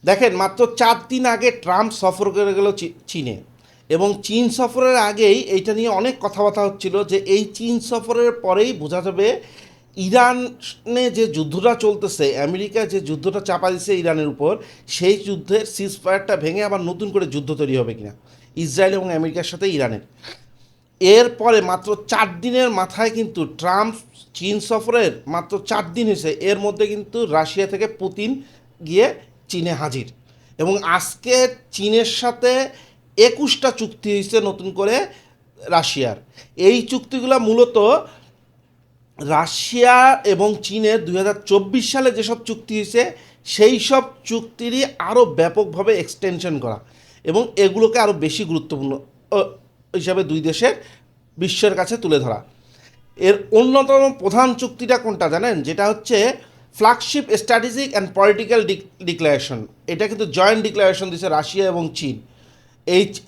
দেখেন মাত্র 4 দিন আগে ট্রাম্প সফর করে গেল চীনে, এবং চীন সফরের আগেই এইটা নিয়ে অনেক কথাবার্তা হচ্ছিল যে এই চীন সফরের পরেই বোঝা যাবে ইরানে যে যুদ্ধটা চলতেছে, আমেরিকা যে যুদ্ধটা চাপা দিচ্ছে ইরানের উপর, সেই যুদ্ধের সিজফায়ারটা ভেঙে আবার নতুন করে যুদ্ধ তৈরি হবে কিনা ইসরায়েল এবং আমেরিকার সাথে ইরানের। এরপরে মাত্র 4 দিনের মাথায় কিন্তু ট্রাম্প চীন সফরের মাত্র 4 দিন হয়েছে, এর মধ্যে কিন্তু রাশিয়া থেকে পুতিন গিয়ে চীনে হাজির। এবং আজকে চীনের সাথে 21টা চুক্তি হয়েছে নতুন করে রাশিয়ার। এই চুক্তিগুলো মূলত রাশিয়া এবং চীনের 2024 সালে যেসব চুক্তি হয়েছে সেই সব চুক্তিরই আরও ব্যাপকভাবে এক্সটেনশন করা, এবং এগুলোকে আরও বেশি গুরুত্বপূর্ণ হিসাবে দুই দেশের বিশ্বের কাছে তুলে ধরা। এর অন্যতম প্রধান চুক্তিটা কোনটা জানেন? যেটা হচ্ছে flagship strategic and political declaration. এটা কিন্তু জয়েন্ট ডিক্লারেশন দিয়েছে রাশিয়া এবং চীন।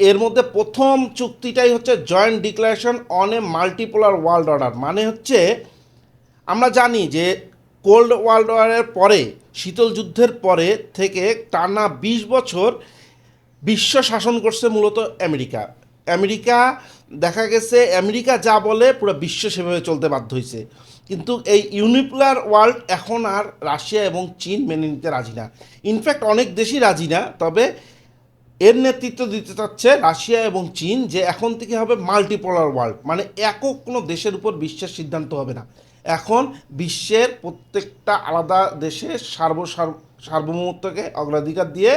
এর মধ্যে প্রথম চুক্তিটাই হচ্ছে joint declaration on a multipolar world order. মানে হচ্ছে আমরা জানি যে কোল্ড ওয়ার্ল্ড ওয়ারের পরে, শীতল যুদ্ধের পরে থেকে টানা 20 বছর বিশ্ব শাসন করছে মূলত আমেরিকা। আমেরিকা দেখা গেছে আমেরিকা যা বলে পুরো বিশ্ব সেভাবে চলতে বাধ্য হয়েছে। কিন্তু এই ইউনিপোলার ওয়ার্ল্ড এখন আর রাশিয়া এবং চীন মেনে নিতে রাজি না। ইনফ্যাক্ট অনেক দেশই রাজি না, তবে এর নেতৃত্ব দিতে চাচ্ছে রাশিয়া এবং চীন, যে এখন থেকে হবে মাল্টিপোলার ওয়ার্ল্ড, মানে একক কোনো দেশের উপর বিশ্বের সিদ্ধান্ত হবে না। এখন বিশ্বের প্রত্যেকটা আলাদা দেশের সার্বভৌমত্বকে অগ্রাধিকার দিয়ে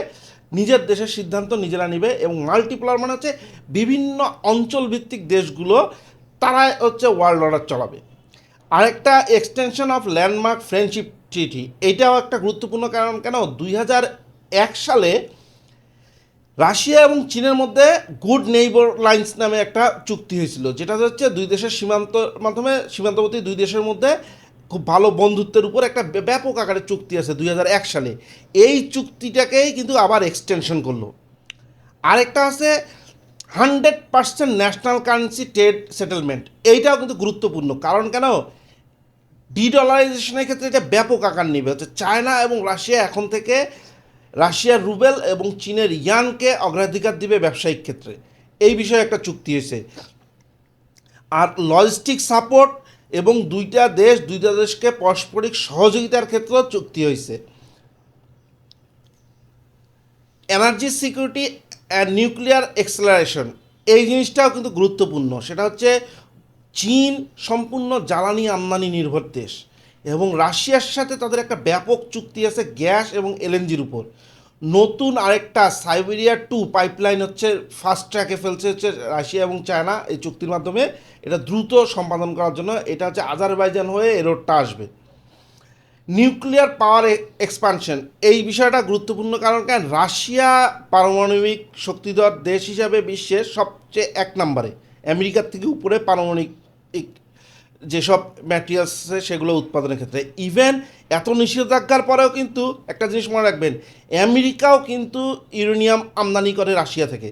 নিজের দেশের সিদ্ধান্ত নিজেরা নেবে। এবং মাল্টিপোলার মানে হচ্ছে বিভিন্ন অঞ্চলভিত্তিক দেশগুলো তারা হচ্ছে ওয়ার্ল্ড অর্ডার চালাবে। আরেকটা এক্সটেনশন অফ ল্যান্ডমার্ক ফ্রেন্ডশিপ ট্রিটি, এটাও একটা গুরুত্বপূর্ণ। কারণ কেন, 2001 সালে রাশিয়া এবং চীনের মধ্যে গুড নেইবার লাইন্স নামে একটা চুক্তি হয়েছিল, যেটা হচ্ছে দুই দেশের সীমান্তর মাধ্যমে সীমান্তবর্তী দুই দেশের মধ্যে খুব ভালো বন্ধুত্বের উপর একটা ব্যাপক আকারের চুক্তি আছে 2001 সালে। এই চুক্তিটাকেই কিন্তু আবার এক্সটেনশন করলো। আরেকটা আছে 100% ন্যাশনাল কারেন্সি ট্রেড সেটেলমেন্ট। এইটাও কিন্তু গুরুত্বপূর্ণ। কারণ কেন, ডিডলারাইজেশনের ক্ষেত্রে এটা ব্যাপক আকার নেবে। হচ্ছে চায়না এবং রাশিয়া এখন থেকে রাশিয়ার রুবেল এবং চীনের ইয়ানকে অগ্রাধিকার দিবে ব্যবসায়িক ক্ষেত্রে। এই বিষয়ে একটা চুক্তি হয়েছে। আর লজিস্টিক সাপোর্ট এবং দুইটা দেশকে পারস্পরিক সহযোগিতার ক্ষেত্রেও চুক্তি হয়েছে। Energy security and nuclear acceleration, এই জিনিসটাও কিন্তু গুরুত্বপূর্ণ। সেটা হচ্ছে চীন সম্পূর্ণ জ্বালানি আমদানি নির্ভর দেশ, এবং রাশিয়ার সাথে তাদের একটা ব্যাপক চুক্তি আছে গ্যাস এবং এলএনজির উপর। নতুন আরেকটা সাইবেরিয়া 2 পাইপলাইন হচ্ছে ফাস্ট ট্র্যাকে ফেলছে হচ্ছে রাশিয়া এবং চায়না এই চুক্তির মাধ্যমে। এটা দ্রুত সম্পাদন করার জন্য এটা হচ্ছে আজারবাইজান হয়ে এই রোডটা আসবে। নিউক্লিয়ার পাওয়ার এক্সপানশন, এই বিষয়টা গুরুত্বপূর্ণ। কারণ কেন, রাশিয়া পারমাণবিক শক্তিধর দেশ হিসাবে বিশ্বের সবচেয়ে 1 নম্বরে, আমেরিকার থেকে উপরে পারমাণবিক যেসব ম্যাটেরিয়ালস আছে সেগুলো উৎপাদনের ক্ষেত্রে। ইভেন এত নিষেধাজ্ঞার পরেও কিন্তু একটা জিনিস মনে রাখবেন, আমেরিকাও কিন্তু ইউরেনিয়াম আমদানি করে রাশিয়া থেকে।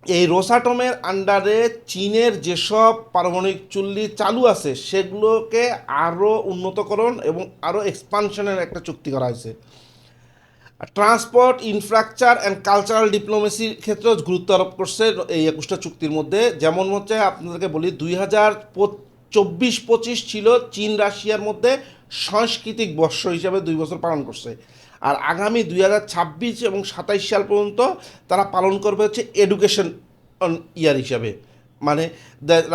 এই রোসাটমের আন্ডারে চীনের যেসব পারমাণবিক চুল্লি চালু আছে সেগুলোকে আরও উন্নতকরণ এবং আরও এক্সপানশনের একটা চুক্তি করা হয়েছে। ট্রান্সপোর্ট, ইনফ্রাস্ট্রাকচার অ্যান্ড কালচারাল ডিপ্লোমেসির ক্ষেত্রেও গুরুত্ব আরোপ করছে এই 21টা চুক্তির মধ্যে। যেমন হচ্ছে আপনাদেরকে বলি, 2024-25 ছিল চীন রাশিয়ার মধ্যে সাংস্কৃতিক বর্ষ হিসাবে 2 বছর পালন করছে। আর আগামী 2026 এবং 27 সাল পর্যন্ত তারা পালন করবে হচ্ছে এডুকেশন ইয়ার হিসাবে। মানে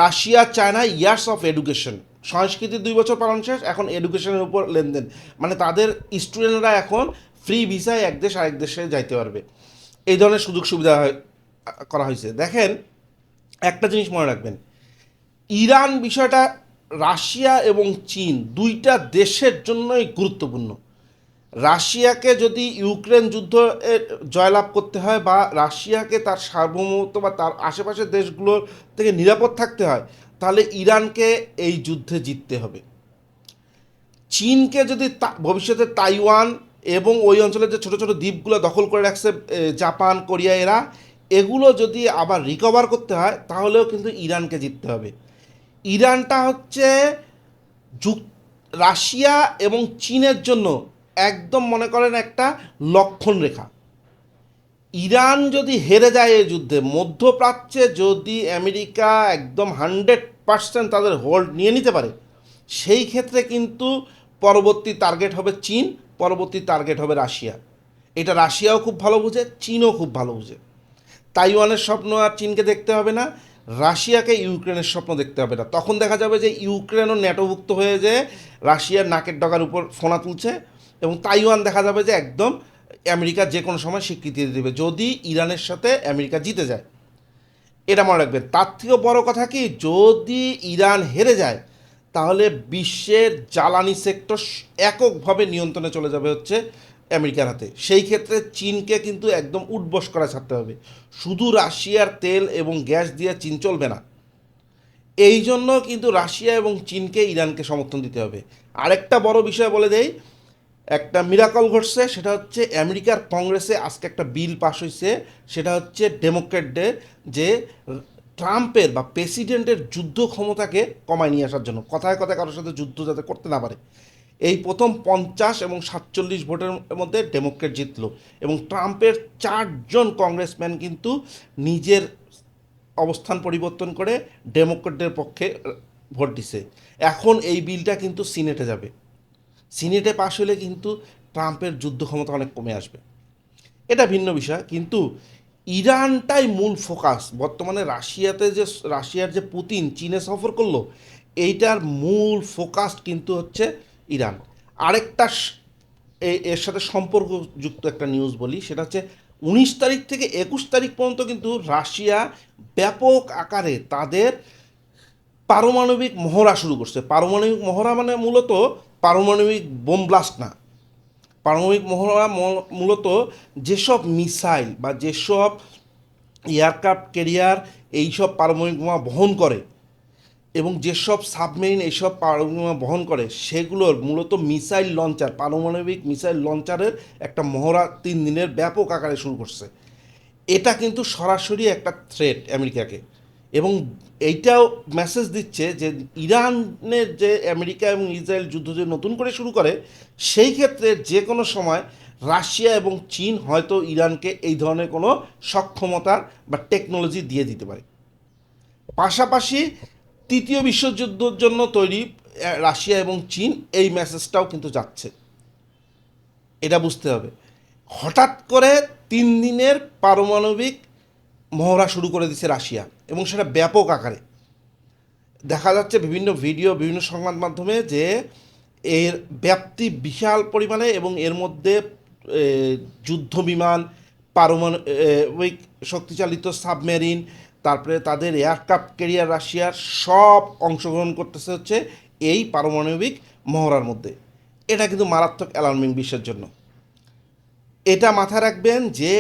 Russia China years of education. সংস্কৃতি 2 বছর পালন শেষ, এখন এডুকেশনের উপর লেনদেন। মানে তাদের স্টুডেন্টরা এখন ফ্রি ভিসায় এক দেশ আরেক দেশে যাইতে পারবে। এই ধরনের সুযোগ সুবিধা করা হয়েছে। দেখেন, একটা জিনিস মনে রাখবেন, ইরান বিষয়টা রাশিয়া এবং চীন দুইটা দেশের জন্যই গুরুত্বপূর্ণ। রাশিয়াকে যদি ইউক্রেন যুদ্ধ জয়লাভ করতে হয়, বা রাশিয়াকে তার সার্বভৌমত্ব বা তার আশেপাশের দেশগুলোর থেকে নিরাপদ থাকতে হয়, তাহলে ইরানকে এই যুদ্ধে জিততে হবে। চীনকে যদি ভবিষ্যতে তাইওয়ান এবং ওই অঞ্চলের যে ছোটো ছোটো দ্বীপগুলো দখল করে রাখছে জাপান, কোরিয়া, এগুলো যদি আবার রিকভার করতে হয়, তাহলেও কিন্তু ইরানকে জিততে হবে। ইরানটা হচ্ছে রাশিয়া এবং চীনের জন্য একদম মনে করেন একটা লক্ষণ রেখা। ইরান যদি হেরে যায় এই যুদ্ধে, মধ্যপ্রাচ্যে যদি আমেরিকা একদম 100% তাদের হোল্ড নিয়ে নিতে পারে, সেই ক্ষেত্রে কিন্তু পরবর্তী টার্গেট হবে চীন, পরবর্তী টার্গেট হবে রাশিয়া। এটা রাশিয়াও খুব ভালো বুঝে, চীনও খুব ভালো বুঝে। তাইওয়ানের স্বপ্ন আর চীনকে দেখতে হবে না, রাশিয়াকে ইউক্রেনের স্বপ্ন দেখতে হবে না। তখন দেখা যাবে যে ইউক্রেনও ন্যাটোভুক্ত হয়ে যে রাশিয়ার নাকের ডগার উপর ফোনা তুলছে, এবং তাইওয়ান দেখা যাবে যে একদম আমেরিকা যে কোনো সময় স্বীকৃতি দিয়ে দেবে যদি ইরানের সাথে আমেরিকা জিতে যায়। এটা মনে রাখবেন। তার থেকেও বড় কথা কি, যদি ইরান হেরে যায় তাহলে বিশ্বের জ্বালানি সেক্টর এককভাবে নিয়ন্ত্রণে চলে যাবে হচ্ছে আমেরিকার হাতে। সেই ক্ষেত্রে চীনকে কিন্তু একদম উঠবস করা ছাড়তে হবে। শুধু রাশিয়ার তেল এবং গ্যাস দিয়ে চীন চলবে না, এই জন্য কিন্তু রাশিয়া এবং চীনকে ইরানকে সমর্থন দিতে হবে। আরেকটা বড় বিষয় বলে দেই, একটা মিরাকল ঘটছে, সেটা হচ্ছে আমেরিকার কংগ্রেসে আজকে একটা বিল পাস হয়েছে, সেটা হচ্ছে ডেমোক্রেটদের যে ট্রাম্পের বা প্রেসিডেন্টের যুদ্ধ ক্ষমতাকে কমায় নিয়ে আসার জন্য, কথায় কথায় কারোর সাথে যুদ্ধ যাতে করতে না পারে। এই প্রথম 50 এবং 47 ভোটের মধ্যে ডেমোক্রেট জিতলো, এবং ট্রাম্পের 4জন কংগ্রেসম্যান কিন্তু নিজের অবস্থান পরিবর্তন করে ডেমোক্রেটদের পক্ষে ভোট দিছে। এখন এই বিলটা কিন্তু সিনেটে যাবে, সিনেটে পাশ হলে কিন্তু ট্রাম্পের যুদ্ধ ক্ষমতা অনেক কমে আসবে। এটা ভিন্ন বিষয়, কিন্তু ইরানটাই মূল ফোকাস বর্তমানে। রাশিয়াতে যে রাশিয়ার যে পুতিন চীনে সফর করলো, এইটার মূল ফোকাস কিন্তু হচ্ছে ইরান। আরেকটা এর সাথে সম্পর্কযুক্ত একটা নিউজ বলি, সেটা হচ্ছে 19 তারিখ থেকে 21 তারিখ পর্যন্ত কিন্তু রাশিয়া ব্যাপক আকারে তাদের পারমাণবিক মহড়া শুরু করছে। পারমাণবিক মহড়া মানে মূলত পারমাণবিক বোম ব্লাস্ট না, পারমাণবিক মহড়া মূলত যেসব মিসাইল বা যেসব এয়ারক্রাফট ক্যারিয়ার এইসব পারমাণবিক বোমা বহন করে, এবং যেসব সাবমেরিন এইসব পারমাণবিক বোমা বহন করে, সেগুলোর মূলত মিসাইল লঞ্চার, পারমাণবিক মিসাইল লঞ্চারের একটা মহড়া 3 দিনের ব্যাপক আকারে শুরু করছে। এটা কিন্তু সরাসরি একটা থ্রেট আমেরিকাকে, এবং এইটাও মেসেজ দিচ্ছে যে ইরানের যে আমেরিকা এবং ইসরায়েল যুদ্ধ যে নতুন করে শুরু করে, সেই ক্ষেত্রে যে কোনো সময় রাশিয়া এবং চীন হয়তো ইরানকে এই ধরনের কোনো সক্ষমতা বা টেকনোলজি দিয়ে দিতে পারে। পাশাপাশি তৃতীয় বিশ্বযুদ্ধের জন্য তৈরি রাশিয়া এবং চীন, এই মেসেজটাও কিন্তু যাচ্ছে, এটা বুঝতে হবে। হঠাৎ করে 3 দিনের পারমাণবিক মহড়া শুরু করে দিচ্ছে রাশিয়া, এবং সেটা ব্যাপক আকারে দেখা যাচ্ছে বিভিন্ন ভিডিও, বিভিন্ন সংবাদ মাধ্যমে, যে এর ব্যাপ্তি বিশাল পরিমাণে, এবং এর মধ্যে যুদ্ধ বিমান, পারমাণবিক শক্তিচালিত সাবমেরিন, তারপরে তাদের এয়ারক্রাফট ক্যারিয়ার রাশিয়ার সব অংশগ্রহণ করতেছে হচ্ছে এই পারমাণবিক মহড়ার মধ্যে। এটা কিন্তু মারাত্মক অ্যালার্মিং বিশ্বের জন্য। এটা মাথায় রাখবেন যে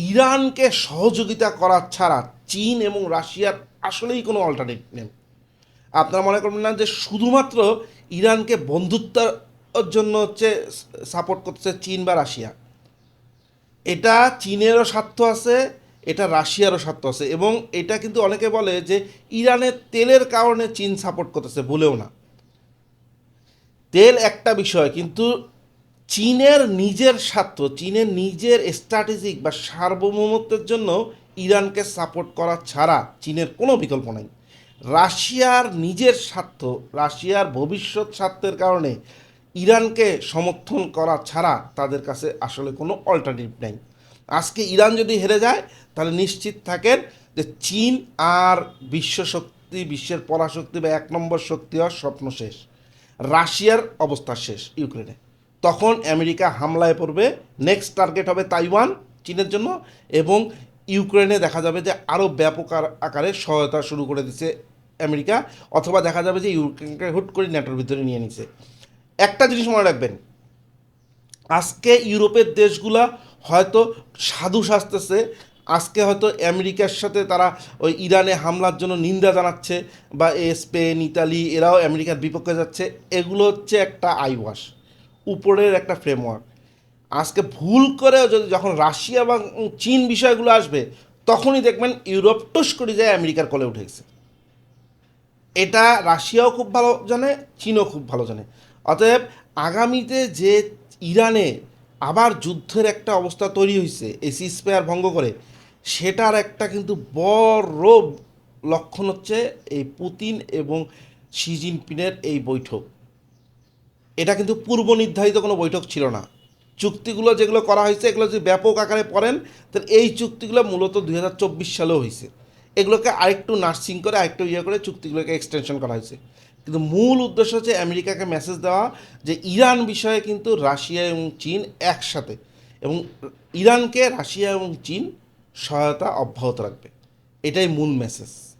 ইরানকে সহযোগিতা করা ছাড়া চীন এবং রাশিয়ার আসলেই কোনো অল্টারনেটিভ নেই। আপনারা মনে করবেন না যে শুধুমাত্র ইরানকে বন্ধুত্বের জন্য হচ্ছে সাপোর্ট করতেছে চীন বা রাশিয়া। এটা চীনেরও স্বার্থ আছে, এটা রাশিয়ারও স্বার্থ আছে, এবং এটা কিন্তু অনেকে বলে যে ইরানের তেলের কারণে চীন সাপোর্ট করতেছে, ভুলেও না। তেল একটা বিষয়, কিন্তু চীনের নিজের স্বার্থ, চীনের নিজের স্ট্র্যাটেজিক বা সার্বভৌমত্বের জন্য ইরানকে সাপোর্ট করা ছাড়া চীনের কোনো বিকল্প নাই। রাশিয়ার নিজের স্বার্থ, রাশিয়ার ভবিষ্যৎ স্বার্থের কারণে ইরানকে সমর্থন করা ছাড়া তাদের কাছে আসলে কোনো অল্টারনেটিভ নেই। আজকে ইরান যদি হেরে যায়, তাহলে নিশ্চিত থাকেন যে চীন আর বিশ্ব শক্তি, বিশ্বের পরাশক্তি বা 1 নম্বর শক্তি হওয়ার স্বপ্ন শেষ। রাশিয়ার অবস্থা শেষ ইউক্রেনে। তখন আমেরিকা হামলায় পড়বে, নেক্সট টার্গেট হবে তাইওয়ান চীনের জন্য, এবং ইউক্রেনে দেখা যাবে যে আরও ব্যাপক আকারে সহায়তা শুরু করে দিচ্ছে আমেরিকা, অথবা দেখা যাবে যে ইউক্রেনকে হুট করে ন্যাটোর ভিতরে নিয়ে নিছে। একটা জিনিস মনে রাখবেন, আজকে ইউরোপের দেশগুলা হয়তো সাধু সাজতেছে, আজকে হয়তো আমেরিকার সাথে তারা ওই ইরানে হামলার জন্য নিন্দা জানাচ্ছে, বা স্পেন, ইতালি এরাও আমেরিকার বিপক্ষে যাচ্ছে। এগুলো হচ্ছে একটা আইওয়াশ, উপরের একটা ফ্রেমওয়ার্ক। আজকে ভুল করে যদি যখন রাশিয়া বা চীন বিষয়গুলো আসবে, তখনই দেখবেন ইউরোপ টুস করে যায় আমেরিকার কোলে উঠে গেছে। এটা রাশিয়াও খুব ভালো জানে, চীনও খুব ভালো জানে। অতএব আগামীতে যে ইরানে আবার যুদ্ধের একটা অবস্থা তৈরি হয়েছে এই সিজফায়ার ভঙ্গ করে, সেটার একটা কিন্তু বড় লক্ষণ হচ্ছে এই পুতিন এবং শি জিনপিংয়ের এই বৈঠক। এটা কিন্তু পূর্ব নির্ধারিত কোনো বৈঠক ছিল না। চুক্তিগুলো যেগুলো করা হয়েছে এগুলো যদি ব্যাপক আকারে পড়েন, তাহলে এই চুক্তিগুলো মূলত 2024 সালেও হয়েছে। এগুলোকে আরেকটু নার্সিং করে আরেকটু করে চুক্তিগুলোকে এক্সটেনশন করা হয়েছে। কিন্তু মূল উদ্দেশ্য হচ্ছে আমেরিকাকে মেসেজ দেওয়া যে ইরান বিষয়ে কিন্তু রাশিয়া এবং চীন একসাথে, এবং ইরানকে রাশিয়া এবং চীন সহায়তা অব্যাহত রাখবে। এটাই মূল মেসেজ।